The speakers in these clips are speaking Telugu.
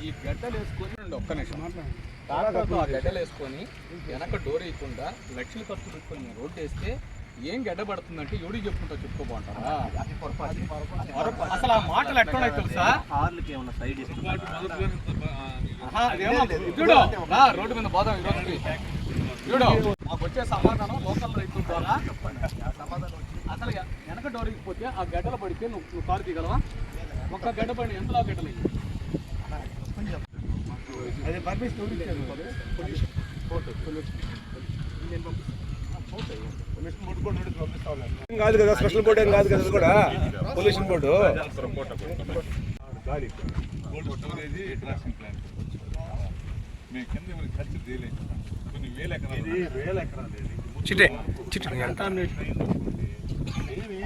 ఈ గడ్డలు వేసుకొని ఒక్క నిమిషం ఆ గడ్డలు వేసుకొని వెనక డోర్ వేయకుండా లక్షలు ఖర్చు పెట్టుకొని రోడ్డు వేస్తే ఏం గడ్డ పడుతుందంటే ఎవడికి చెప్పుకుంటా చెప్పుకోబాంటారా? అసలు ఆ మాటలు ఎట్లా తెలుసా? రోడ్డు మీద బాధ చూడు మాకు వచ్చే సమాధానం లోకల్ రైతుల ద్వారా అసలు వెనక డోర్కి పోతే ఆ గడ్డలు పడితే నువ్వు కారు దిగలవా? ఒక్క గడ్డ పడి ఎంతలో గడ్డలు కాదు కదా, స్పెషల్ బోర్డు ఏం కాదు కదా, అది కూడా పొల్యూషన్ బోర్డు.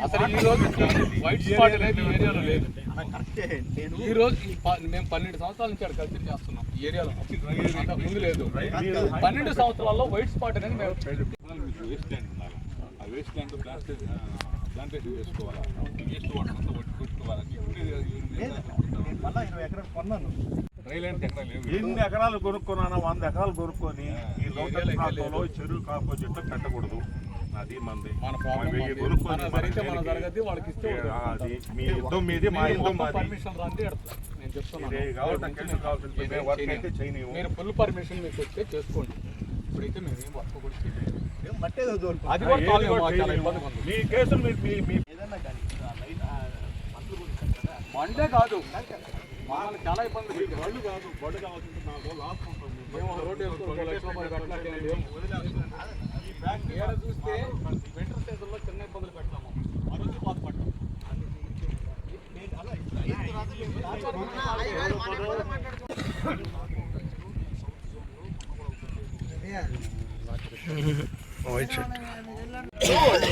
అసలు ఈ రోజు వైట్ స్పాట్ అనేది ఈ ఏరియాలో లేదు. ఈ రోజు మేము 12 సంవత్సరాల నుంచి కల్చర్ చేస్తున్నాం ఈ ఏరియాలో, ముందు లేదు. 12 సంవత్సరాల్లో వైట్ స్పాట్ అనేది మేము వేస్ట్ ల్యాండ్ ప్లాంటేషన్ చేసుకోవాలా, వేస్ట్ వాటర్ అంతా కొట్టుకోవాలి. ఎన్ని ఎకరాలు కొనుక్కున్నాను, 100 ఎకరాలు కొనుక్కొని ఈ లోకల్ ప్రాంతంలో చెరువు కాపు చెట్టు పెట్టకూడదు. అది మంది మీ యుద్ధం మీది, మా యుద్ధం నేను చెప్తున్నాను. మీరు ఫుల్ పర్మిషన్ మీకు వస్తే చేసుకోండి. ఇప్పుడైతే మేము ఏం వర్క్ కూడా చేయలేదు. మీ కేసులు అంటే కాదు, మాకు చాలా ఇబ్బంది. బళ్ళు కాదు, బళ్ళు కావాల్సింది 4 రోజులు ఆపుకుంటాం. మేము రోడ్డు చూస్తే వింటర్ సీజన్లో చిన్న ఇబ్బందులు పెట్టాము, అభివృద్ధి బాధపడ్డాము.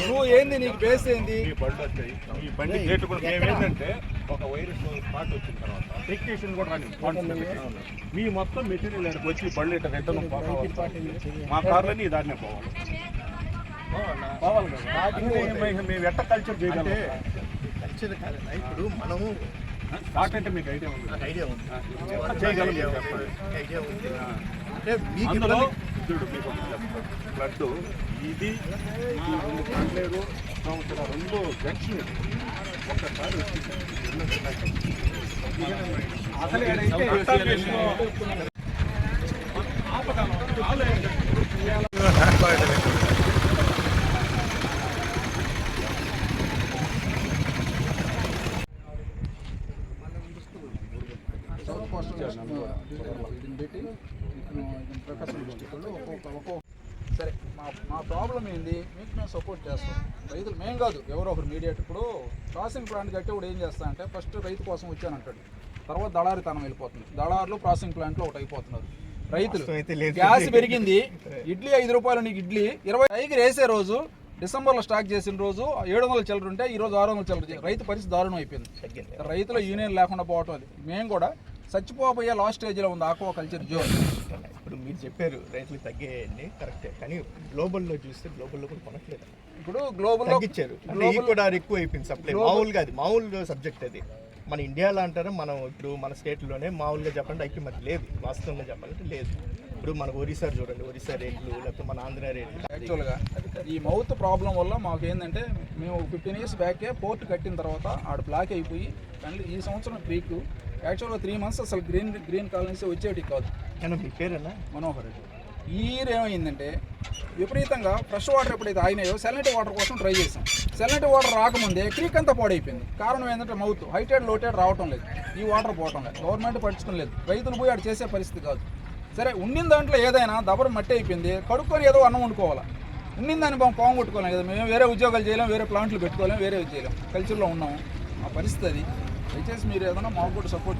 నువ్వు ఏంది, నీకు బేస్ ఏంది? ఈ బండి వచ్చాయి, ఈ బండి గేట్ కూడా మేమేంటంటే ఒక వైరస్ స్పాట్ వచ్చిన తర్వాత టెక్నీషియన్ కూడా రాని మీ మొత్తం మెటీరియల్ ఎక్కడికి వచ్చి బండి ఇట్లా రిటర్న్ మా కార్లన్నీ దాన్నే పోవాలి మేము ఎట్ట కల్చర్ చేయగలం? కల్చర్ కాదన్నా, ఇప్పుడు మనము స్టార్ట్ అంటే మీకు ఐడియా ఉంది, చేయగలం ఐడియా ఉంది. అందులో చూడు, మీకు బ్లడ్ ఇది కండ్లేరు సంవత్సరం 2 జంక్షన్ ఒక్కసారి సరే, మా ప్రాబ్లం ఏంది, మీకు మేము సపోర్ట్ చేస్తాం. రైతులు మేము కాదు, ఎవరో ఒకరు మీడియేట్. ఇప్పుడు ప్రాసెసింగ్ ప్లాంట్ కట్టేవాడు ఏం చేస్తా అంటే ఫస్ట్ రైతు కోసం వచ్చానంటాడు, తర్వాత దళారితనం వెళ్ళిపోతుంది. దళారులు ప్రాసెసింగ్ ప్లాంట్లో ఒకటి అయిపోతున్నారు. రైతులు గ్యాస్ పెరిగింది, ఇడ్లీ 5 రూపాయలు, నీకు ఇడ్లీ 25కి వేసే రోజు, డిసెంబర్లో స్టాక్ చేసిన రోజు 700 చిల్లర ఉంటే ఈరోజు 600 చిల్లర. రైతు పరిస్థితి దారుణం అయిపోయింది. రైతుల యూనియన్ లేకుండా పోవటం, అది మేము కూడా చచ్చిపోబోయే లాస్ట్ స్టేజ్లో ఉంది ఆక్వా కల్చర్ జోన్. ఇప్పుడు మీరు చెప్పారు రైతులు తగ్గేయండి, కరెక్టే. కానీ గ్లోబల్లో చూస్తే గ్లోబల్లో కూడా కొనట్లేదు. ఇప్పుడు గ్లోబల్ తగ్గించారు, కూడా ఎక్కువ అయిపోయింది సప్లై. మామూలుగా అది మామూలు సబ్జెక్ట్ అది. మన ఇండియాలో అంటారా, మనం ఇప్పుడు మన స్టేట్లోనే మామూలుగా చెప్పండి ఐక్యమతి లేదు, వాస్తవంగా చెప్పాలంటే లేదు. ఇప్పుడు మనకు ఒరిస్సా చూడండి, ఒరిస్సా రేట్లు లేకపోతే మన ఆంధ్ర రేట్లు. యాక్చువల్గా ఈ మౌత్ ప్రాబ్లం వల్ల మాకు ఏంటంటే మేము 15 years బ్యాకే పోర్ట్ కట్టిన తర్వాత ఆడ బ్లాక్ అయిపోయి కానీ ఈ సంవత్సరం క్రీక్ యాక్చువల్గా 3 months అసలు గ్రీన్ కాలనీస్ వచ్చేటి కాదు. కానీ మీ పేరేనా? మనోహర్ రెడ్డి. ఈ ఇయర్ ఏమైందంటే విపరీతంగా ఫ్రెష్ వాటర్ ఎప్పుడైతే ఆగినాయో సెలెంట్ వాటర్ కోసం ట్రై చేసాం. సెలెంట్ వాటర్ రాకముందే క్రీక్ అంతా పాడైపోయింది. కారణం ఏంటంటే మౌత్ హైటెడ్ లోటెడ్ రావటం లేదు, ఈ వాటర్ పోవటం లేదు, గవర్నమెంట్ పట్టించుకోవడం లేదు, రైతులు పోయి ఆడ చేసే పరిస్థితి కాదు. సరే ఉండిన దాంట్లో ఏదైనా దబరం మట్టి అయిపోయింది, కడుక్కొని ఏదో అన్నం వండుకోవాలా, ఉండిన దాన్ని పాము కొట్టుకోలేం కదా. మేము వేరే ఉద్యోగాలు చేయలేం, వేరే ప్లాంట్లు పెట్టుకోలేం, వేరే చేయలేం, కల్చర్లో ఉన్నాము. ఆ పరిస్థితి అది. దయచేసి మీరు ఏదైనా మాకు కూడా సపోర్ట్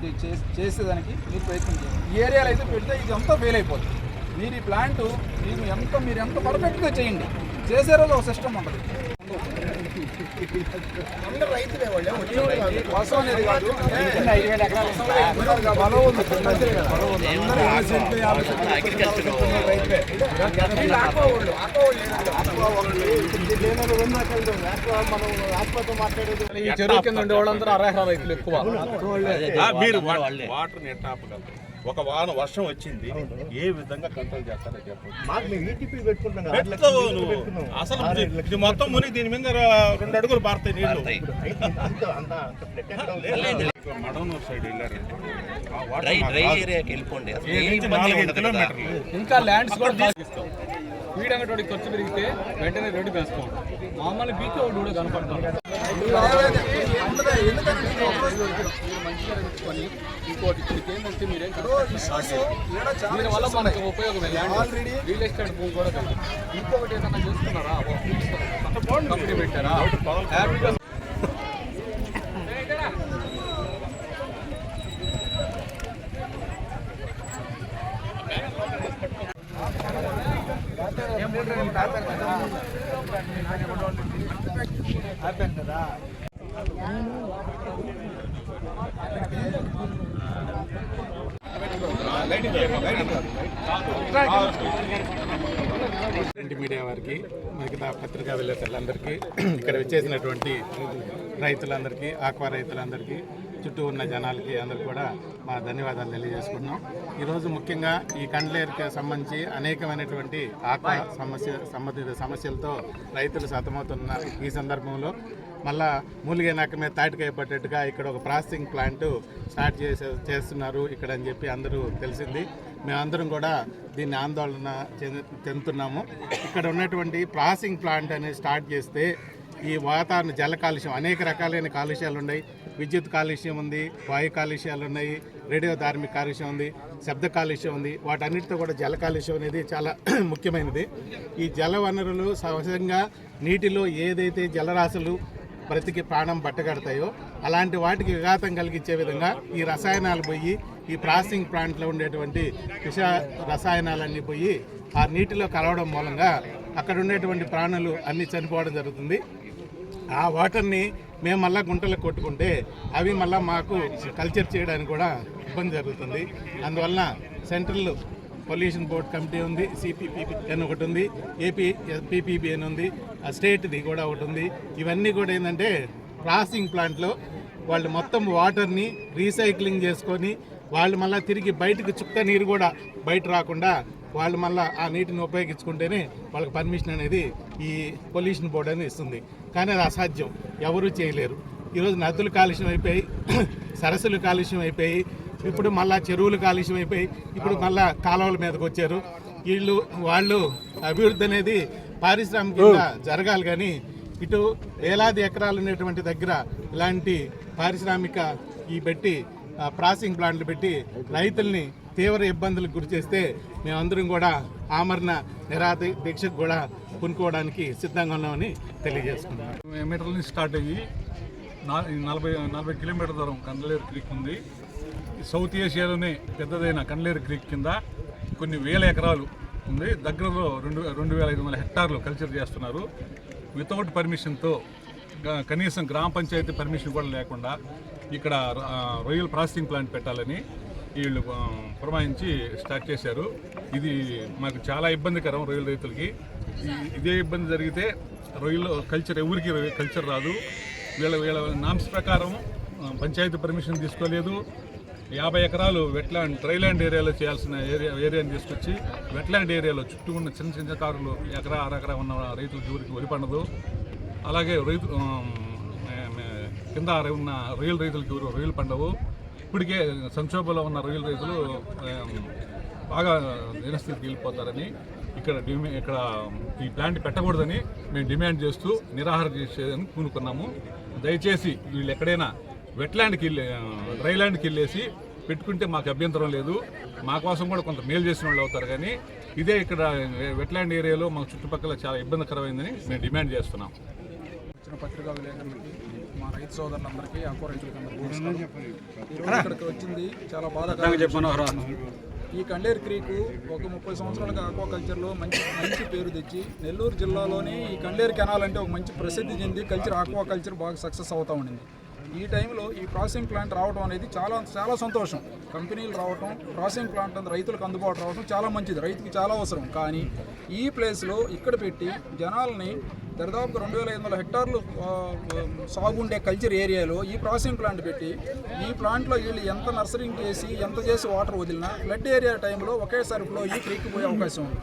చేసేదానికి మీరు ప్రయత్నం చేయండి. ఈ ఏరియాలో అయితే పెడితే ఇది అంతా ఫెయిల్ అయిపోతుంది. మీరు ఈ ప్లాంట్ మీరు ఎంత పర్ఫెక్ట్గా చేయండి, చేసే రోజు ఒక సిస్టమ్ ఉంటుంది. అందరూ రైతులే వాళ్ళు, వాస్తవం అనేది కాదు. బలం ఉంది, ఈ చెరువు కింద ఉండే వాళ్ళందరూ అర్హత రైతులు ఎక్కువ. మీరు వాటర్ ఎట్లా ఆపగలరు? ఒక వారం వర్షం వచ్చింది, ఏ విధంగా కంట్రోల్ చేస్తారో చెప్పండి. మాకు మేము ఈటీపీ పెట్టుకుంటాం, అసలు ఇది మొత్తం ముని దీని మీద 2 అడుగులు పారుతాయి నీళ్లు. మడవనూరు సైడ్ వెళ్ళారంటే కిలోమీటర్లు ఇంకా ల్యాండ్స్ కూడా తీసుకొస్తాం. వీడంగటి ఖర్చు పెరిగితే వెంటనే రోడ్డు వేస్తాం. మామూలు బీకే ఒకటి కూడా కనపడతాం. ఇంకోటి ఏంటంటే మీరేం దీనివల్ల మనకి ఉపయోగమే. రియల్ ఎస్టేట్ భూమి కూడా కలిగి ఇంకొకటి ఏదైనా చూస్తున్నారా, కంపెనీ పెట్టారా, హ్యాపీగా మీడియా వారికి, మిగతా పత్రికా విలేకరులందరికీ, ఇక్కడ వచ్చేసినటువంటి రైతులందరికీ, ఆక్వా రైతులందరికీ, చుట్టూ ఉన్న జనాలకి అందరికీ కూడా మా ధన్యవాదాలు తెలియజేసుకుంటున్నాం. ఈరోజు ముఖ్యంగా ఈ కండ్లేరుకి సంబంధించి అనేకమైనటువంటి ఆక్వా సంబంధిత సమస్యలతో రైతులు సతమవుతున్న ఈ సందర్భంలో మళ్ళా మూలిగే నక్క మీద తాటికాయ పట్టేట్టుగా ఇక్కడ ఒక ప్రాసెసింగ్ ప్లాంట్ స్టార్ట్ చేస్తున్నారు ఇక్కడ అని చెప్పి అందరూ తెలిసింది. మేమందరం కూడా దీన్ని ఆందోళన చెందుతున్నాము. ఇక్కడ ఉన్నటువంటి ప్రాసెసింగ్ ప్లాంట్ అనేది స్టార్ట్ చేస్తే ఈ వాతావరణ జల కాలుష్యం, అనేక రకాలైన కాలుష్యాలు ఉన్నాయి. విద్యుత్ కాలుష్యం ఉంది, వాయు కాలుష్యాలు ఉన్నాయి, రేడియో ధార్మిక కాలుష్యం ఉంది, శబ్ద కాలుష్యం ఉంది. వాటన్నిటితో కూడా జల కాలుష్యం అనేది చాలా ముఖ్యమైనది. ఈ జల వనరులు సహజంగా నీటిలో ఏదైతే జలరాశులు బ్రతికి ప్రాణం బట్టగడతాయో అలాంటి వాటికి విఘాతం కలిగించే విధంగా ఈ రసాయనాలు పోయి, ఈ ప్రాసెసింగ్ ప్లాంట్లో ఉండేటువంటి విష రసాయనాలన్నీ పోయి ఆ నీటిలో కలవడం మూలంగా అక్కడ ఉండేటువంటి ప్రాణులు అన్నీ చనిపోవడం జరుగుతుంది. ఆ వాటర్ని మేము మళ్ళీ గుంటలకు కొట్టుకుంటే అవి మళ్ళీ మాకు కల్చర్ చేయడానికి కూడా ఇబ్బంది జరుగుతుంది. అందువలన సెంట్రల్ పొల్యూషన్ బోర్డ్ కమిటీ ఉంది, సిపిపిబి అని ఒకటి ఉంది, ఏపీపీపీబీ అని ఉంది, స్టేట్ది కూడా ఒకటి ఉంది. ఇవన్నీ కూడా ఏంటంటే ప్రాసెసింగ్ ప్లాంట్లో వాళ్ళు మొత్తం వాటర్ని రీసైక్లింగ్ చేసుకొని వాళ్ళు మళ్ళీ తిరిగి బయటకు చుక్క నీరు కూడా బయట రాకుండా వాళ్ళు మళ్ళీ ఆ నీటిని ఉపయోగించుకుంటేనే వాళ్ళకి పర్మిషన్ అనేది ఈ పొల్యూషన్ బోర్డు అనేది ఇస్తుంది. కానీ అది అసాధ్యం, ఎవరూ చేయలేరు. ఈరోజు నదులు కాలుష్యం అయిపోయి, సరస్సులు కాలుష్యం అయిపోయి, ఇప్పుడు మళ్ళీ చెరువులు కాలుష్యం అయిపోయి, ఇప్పుడు మళ్ళీ కాలువల మీదకి వచ్చారు. వాళ్ళు అభివృద్ధి అనేది పారిశ్రామికంగా జరగాలి. కానీ ఇటు వేలాది ఎకరాలు ఉండేటువంటి దగ్గర ఇలాంటి పారిశ్రామిక పెట్టి ప్రాసెసింగ్ ప్లాంట్లు పెట్టి రైతుల్ని తీవ్ర ఇబ్బందులకు గురి చేస్తే మేమందరం కూడా ఆమరణ నిరాహార దీక్షకు కూడా పూనుకోవడానికి సిద్ధంగా ఉన్నామని తెలియజేసుకున్నాం. మీటర్ల నుంచి స్టార్ట్ అయ్యి 40 కిలోమీటర్ల దూరం కండ్లేరు క్రీక్ ఉంది. సౌత్ ఏషియాలోనే పెద్దదైన కండ్లేరు క్రీక్ కింద కొన్ని వేల ఎకరాలు ఉంది. దగ్గరలో 2,500 హెక్టార్లు కల్చర్ చేస్తున్నారు. వితౌట్ పర్మిషన్తో, కనీసం గ్రామ పంచాయతీ పర్మిషన్ కూడా లేకుండా ఇక్కడ రొయ్యల ప్రాసెసింగ్ ప్లాంట్ పెట్టాలని వీళ్ళు పురమాయించి స్టార్ట్ చేశారు. ఇది మాకు చాలా ఇబ్బందికరం రొయ్యల రైతులకి. ఇదే ఇబ్బంది జరిగితే రొయ్యలు కల్చర్ ఎవరికి కల్చర్ రాదు. వీళ్ళ నామ్స్ ప్రకారం పంచాయతీ పర్మిషన్ తీసుకోలేదు, 50 ఎకరాలు వెట్లాండ్ డ్రైల్యాండ్ ఏరియాలో చేయాల్సిన ఏరియాని తీసుకొచ్చి వెట్లాండ్ ఏరియాలో చుట్టూ ఉన్న చిన్న చిన్న కారులు ఎకరా అరెకరా ఉన్న రైతుల జూరికి వరి పండదు. అలాగే రైతు కింద ఉన్న రొయ్యల రైతులకి రొయ్యలు పండవు. ఇప్పటికే సంక్షోభంలో ఉన్న రొయ్యల రైతులు బాగా నిరస్థితికి వెళ్ళిపోతారని ఇక్కడ ఈ ప్లాంట్ పెట్టకూడదని మేము డిమాండ్ చేస్తూ నిరాహార చేసేదని కూనుకున్నాము. దయచేసి వీళ్ళు ఎక్కడైనా వెట్లాండ్కి డ్రైల్యాండ్కి వెళ్ళేసి పెట్టుకుంటే మాకు అభ్యంతరం లేదు. మా కోసం కూడా కొంత మేలు చేసిన వాళ్ళు అవుతారు. కానీ ఇదే ఇక్కడ వెట్లాండ్ ఏరియాలో మాకు చుట్టుపక్కల చాలా ఇబ్బందికరమైందని మేము డిమాండ్ చేస్తున్నాం. వచ్చిన పత్రికా విలేకరులకి, మా రైతు సోదరులందరికీ, ఆక్వా రైతులందరికీ ఇక్కడికి వచ్చింది చాలా బాధాకరం. ఈ కండేరు క్రీక్ ఒక 30 సంవత్సరాలుగా ఆక్వాకల్చర్లో మంచి పేరు తెచ్చి నెల్లూరు జిల్లాలోని ఈ కండేరు కెనాల్ అంటే ఒక మంచి ప్రసిద్ధి చెంది ఆక్వాకల్చర్ బాగా సక్సెస్ అవుతూ ఉండింది. ఈ టైంలో ఈ ప్రాసెసింగ్ ప్లాంట్ రావడం అనేది చాలా సంతోషం. కంపెనీలు రావటం, ప్రాసెసింగ్ ప్లాంట్ రైతులకు అందుబాటు రావడం చాలా మంచిది, రైతుకి చాలా అవసరం. కానీ ఈ ప్లేస్లో ఇక్కడ పెట్టి జనాల్ని దాదాపుగా 2500 హెక్టార్లు సాగుండే కల్చర్ ఏరియాలో ఈ ప్రాసెసింగ్ ప్లాంట్ పెట్టి ఈ ప్లాంట్లో వీళ్ళు ఎంత నర్సరింగ్ చేసి ఎంత చేసి వాటర్ వదిలినా ఫ్లడ్ ఏరియా టైంలో ఒకేసారి ఫ్లో ఈ క్రీక్ పోయే అవకాశం ఉంది.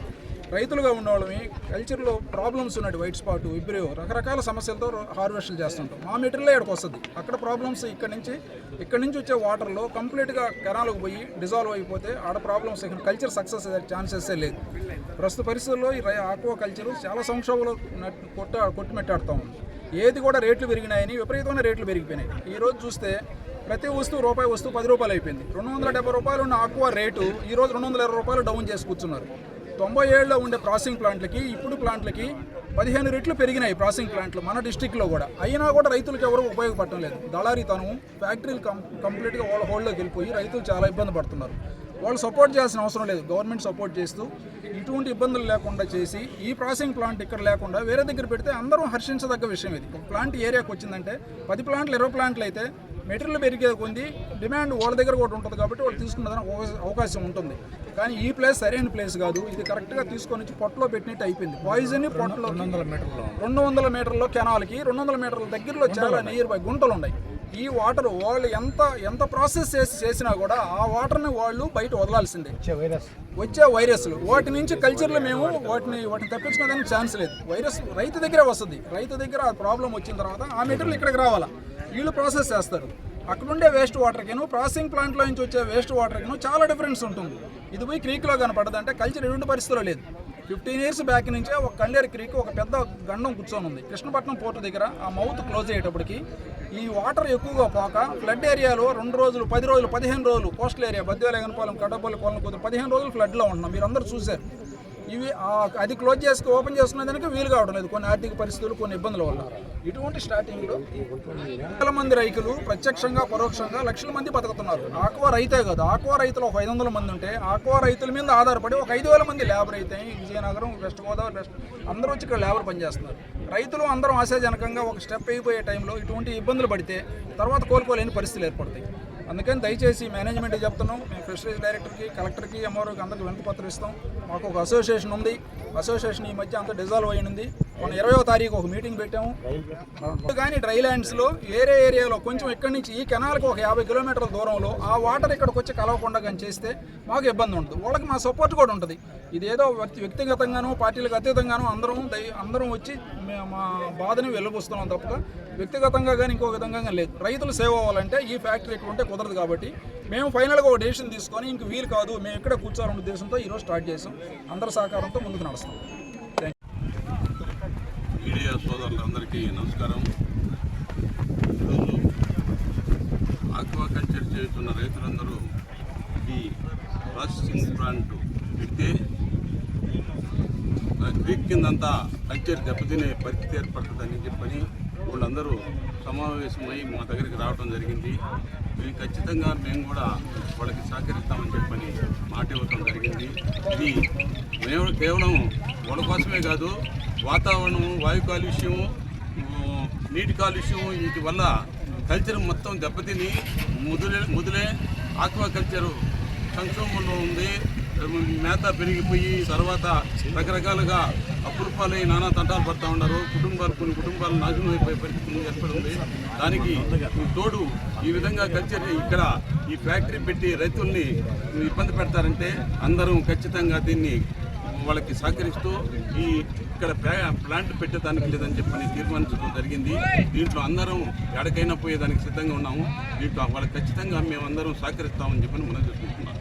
రైతులుగా ఉన్నవాళ్ళమి కల్చర్లో ప్రాబ్లమ్స్ ఉన్నాయి, వైట్ స్పాట్, విబ్రియో, రకరకాల సమస్యలతో హార్వెస్ట్లు చేస్తుంటాం. మా మెటీరియల్ ఇక్కడికి వస్తుంది. అక్కడ ప్రాబ్లమ్స్ ఇక్కడ నుంచి వచ్చే వాటర్లో కంప్లీట్గా కెనాల్కి పోయి డిజాల్వ్ అయిపోతే ఆడ ప్రాబ్లమ్స్ ఇక్కడ కల్చర్ సక్సెస్ అయ్యే ఛాన్సెస్సే లేదు. ప్రస్తుత పరిస్థితుల్లో ఈ ఆక్వా కల్చర్ చాలా సంక్షోభంలో కొట్టుమెట్టాడుతూ ఉంది. ఏది కూడా రేట్లు పెరిగినాయని విపరీతమైన రేట్లు పెరిగిపోయినాయి. ఈరోజు చూస్తే ప్రతి వస్తువు రూపాయి వస్తువు 10 రూపాయలు అయిపోయింది. 270 రూపాయలు ఉన్న ఆక్వా రేటు ఈరోజు 220 రూపాయలు డౌన్ చేసి కూర్చున్నారు. 97లో ఉండే ప్రాసెసింగ్ ప్లాంట్లకి ఇప్పుడు ప్లాంట్లకి 15 రెట్లు పెరిగినాయి ప్రాసెసింగ్ ప్లాంట్లు మన డిస్టిక్లో కూడా. అయినా కూడా రైతులకు ఎవరు ఉపయోగపడటం లేదు. దళారీతనం, ఫ్యాక్టరీలు కంప్లీట్గా వాళ్ళ హోల్డ్లోకి వెళ్ళిపోయి రైతులు చాలా ఇబ్బంది పడుతున్నారు. వాళ్ళు సపోర్ట్ చేయాల్సిన అవసరం లేదు. గవర్నమెంట్ సపోర్ట్ చేస్తూ ఇటువంటి ఇబ్బందులు లేకుండా చేసి ఈ ప్రాసెసింగ్ ప్లాంట్ ఇక్కడ లేకుండా వేరే దగ్గర పెడితే అందరూ హర్షించదగ్గ విషయం. ఇది ఒక ప్లాంట్ ఏరియాకి వచ్చిందంటే 10 ప్లాంట్లు 20 ప్లాంట్లు అయితే మెటీరియల్ పెరిగే కొంది డిమాండ్ వాళ్ళ దగ్గర కూడా ఉంటుంది కాబట్టి వాళ్ళు తీసుకున్నదానికి అవకాశం ఉంటుంది. కానీ ఈ ప్లేస్ సరైన ప్లేస్ కాదు. ఇది కరెక్ట్గా తీసుకొని వచ్చి పొట్టలో పెట్టినట్టు అయిపోయింది. పాయిజన్ పొట్టలో 200 మీటర్లో కెనాల్కి 200 మీటర్ల దగ్గరలో చాలా నియర్ బై గుంటలు ఉన్నాయి. ఈ వాటర్ వాళ్ళు ఎంత ప్రాసెస్ చేసినా కూడా ఆ వాటర్ని వాళ్ళు బయట వదలాల్సిందే. వచ్చే వైరస్లు వాటి నుంచి కల్చర్లో మేము వాటిని తప్పించుకోవడానికి ఛాన్స్ లేదు. వైరస్ రైతు దగ్గరే వస్తుంది. రైతు దగ్గర ఆ ప్రాబ్లం వచ్చిన తర్వాత ఆ మెటీరియల్ ఇక్కడికి రావాలా, వీళ్ళు ప్రాసెస్ చేస్తారు. అక్కడుండే వేస్ట్ వాటర్కిను ప్రాసెసింగ్ ప్లాంట్లో నుంచి వచ్చే వేస్ట్ వాటర్కిను చాలా డిఫరెన్స్ ఉంటుంది. ఇది పోయి క్రీక్లో కనపడదు అంటే కల్చర్ ఎటువంటి పరిస్థితుల్లో లేదు. 15 years బ్యాక్ నుంచే ఒక కండేరు క్రీక్ ఒక పెద్ద గండం కూర్చొని ఉంది కృష్ణపట్నం పోర్టు దగ్గర. ఆ మౌత్ క్లోజ్ అయ్యేటప్పటికి ఈ వాటర్ ఎక్కువగా పోక ఫ్లడ్ ఏరియాలో 2 రోజులు 10 రోజులు 15 రోజులు కోస్టల్ ఏరియా బద్వేలగనపాలెం, కడపల్లి, కొలనకూతురు 15 రోజులు ఫ్లడ్లో ఉంటున్నాం. మీరు అందరూ చూశారు. ఇవి అది క్లోజ్ ఓపెన్ చేసుకునే దానికి వీలు కావడం లేదు కొన్ని ఆర్థిక పరిస్థితులు, కొన్ని ఇబ్బందుల వల్ల. ఇటువంటి స్టార్టింగ్లో వేల మంది రైతులు ప్రత్యక్షంగా పరోక్షంగా లక్షల మంది బతుకుతున్నారు. ఆక్వా రైతే కాదు, ఆక్వా రైతులు ఒక 500 మంది ఉంటే ఆక్వా రైతుల మీద ఆధారపడి ఒక 5000 మంది లేబర్ అయితే విజయనగరం, వెస్ట్ గోదావరి అందరూ వచ్చి ఇక్కడ లేబర్ పనిచేస్తున్నారు. రైతులు అందరం ఆశాజనకంగా ఒక స్టెప్ అయిపోయే టైంలో ఇటువంటి ఇబ్బందులు పడితే తర్వాత కోలుకోలేని పరిస్థితులు ఏర్పడతాయి. అందుకని దయచేసి మేనేజ్మెంట్కి చెప్తున్నాం, మేము ఫిషరీస్ డైరెక్టర్కి, కలెక్టర్కి, ఎంఆర్ఓకి అందరికి వినతిపత్రం ఇస్తాం. మాకు ఒక అసోసియేషన్ ఉంది. అసోసియేషన్ ఈ మధ్య అంతా డిజాల్వ్ అయ్యింది. మన 20వ తారీఖు ఒక మీటింగ్ పెట్టాము. కానీ డ్రై ల్యాండ్స్లో వేరే ఏరియాలో కొంచెం ఇక్కడి నుంచి ఈ కెనాల్కి ఒక 50 కిలోమీటర్ల దూరంలో ఆ వాటర్ ఇక్కడికి వచ్చి కలవకుండా కానీ చేస్తే మాకు ఇబ్బంది ఉంటుంది. వాళ్ళకి మా సపోర్ట్ కూడా ఉంటుంది. ఇదేదో వ్యక్తిగతంగానూ పార్టీలకు అతీతంగానూ అందరం వచ్చి మా బాధని వెళ్ళబోస్తున్నాం తప్ప వ్యక్తిగతంగా కానీ ఇంకో విధంగా కానీ లేదు. రైతులు సేవ్ అవ్వాలంటే ఈ ఫ్యాక్టరీ ఎక్కువ ఉంటే కుదరదు. కాబట్టి మేము ఫైనల్గా ఒక డెసిషన్ తీసుకొని ఇంక వీలు కాదు, మేము ఇక్కడ కూర్చోవాలనే ఉద్దేశంతో ఈరోజు స్టార్ట్ చేసాం. అందరి సహకారంతో ముందుకు నడుస్తాం. మీడియా సోదరులందరికీ నమస్కారం. ఈరోజు ఆక్వాకల్చర్ చేస్తున్న రైతులందరూ ఈ ప్రాసెసింగ్ ప్లాంట్ పెడితే క్రీక్ కిందంతా కల్చర్ దెబ్బతినే పరిస్థితి ఏర్పడుతుందని చెప్పని వాళ్ళందరూ సమావేశమై మా దగ్గరికి రావడం జరిగింది. ఇది ఖచ్చితంగా మేము కూడా వాళ్ళకి సహకరిస్తామని చెప్పని మాట ఇవ్వడం జరిగింది. ఇది మేము కేవలం వాళ్ళ కోసమే కాదు, వాతావరణం, వాయు కాలుష్యం, నీటి కాలుష్యం, వీటి వల్ల కల్చర్ మొత్తం దెబ్బతిని మొదలే ఆక్వా కల్చరు సంక్షోభంలో ఉంది. మేత పెరిగిపోయి తర్వాత రకరకాలుగా అప్పుల పాలై నానా తంటాలు పడుతూ ఉన్నారు. కొన్ని కుటుంబాలు నాశనం అయిపోయే పరిస్థితి ఏర్పడింది. దానికి తోడు ఈ విధంగా కల్చర్ ఇక్కడ ఈ ఫ్యాక్టరీ పెట్టి రైతుల్ని ఇబ్బంది పెడతారంటే అందరం ఖచ్చితంగా దీన్ని వాళ్ళకి సహకరిస్తూ ఇక్కడ ప్లాంట్ పెట్టేదానికి లేదని చెప్పని తీర్మానించడం జరిగింది. దీంట్లో అందరం ఎక్కడికైనా పోయేదానికి సిద్ధంగా ఉన్నాము. దీంట్లో వాళ్ళకి ఖచ్చితంగా మేమందరం సహకరిస్తామని చెప్పని మనం చూసుకుంటున్నాం.